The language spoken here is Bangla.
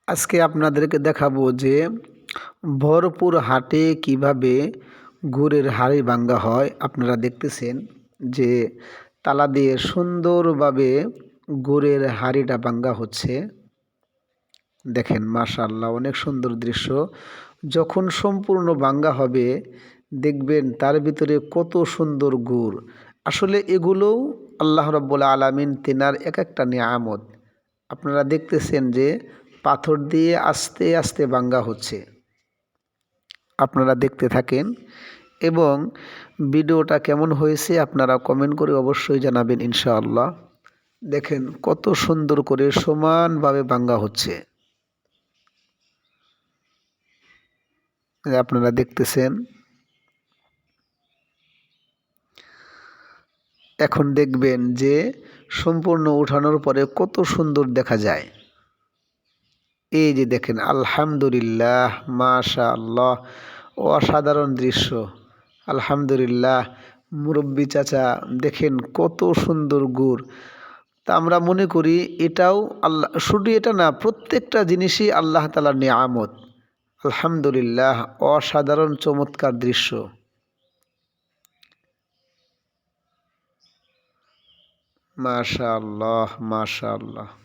আজকে আপনাদেরকে দেখাবো যে ভরপুর হাটে কিভাবে গুড়ের হাঁড়ি ভাঙ্গা হয়। আপনারা দেখতেছেন যে তালা দিয়ে সুন্দরভাবে গুড়ের হাঁড়িটা ভাঙ্গা হচ্ছে। দেখেন মাশাআল্লাহ, অনেক সুন্দর দৃশ্য। যখন সম্পূর্ণ ভাঙ্গা হবে দেখবেন তার ভিতরে কত সুন্দর গুড়। আসলে এগুলোও আল্লাহ রাব্বুল আলামিন তেনার এক একটা নিয়ামত। আপনারা দেখতেছেন যে পাথর দিয়ে আস্তে আস্তে ভাঙ্গা হচ্ছে। আপনারা দেখতে থাকেন এবং ভিডিওটা কেমন হয়েছে আপনারা কমেন্ট করে অবশ্যই জানাবেন ইনশাআল্লাহ। দেখেন কত সুন্দর করে সমানভাবে ভাঙ্গা হচ্ছে। আপনারা দেখতেছেন। এখন দেখবেন যে সম্পূর্ণ উঠানোর পরে কত সুন্দর দেখা যায়। এই যে দেখেন, আলহামদুলিল্লাহ, মাশাআল্লাহ, অসাধারণ দৃশ্য। আলহামদুলিল্লাহ, মুরব্বী চাচা দেখেন কত সুন্দর গুড়। তা আমরা মনে করি এটাও আল্লাহ, শুধু এটা না, প্রত্যেকটা জিনিসই আল্লাহ তাআলার নিয়ামত। আলহামদুলিল্লাহ, অসাধারণ চমৎকার দৃশ্য। মাশাআল্লাহ, মাশাআল্লাহ।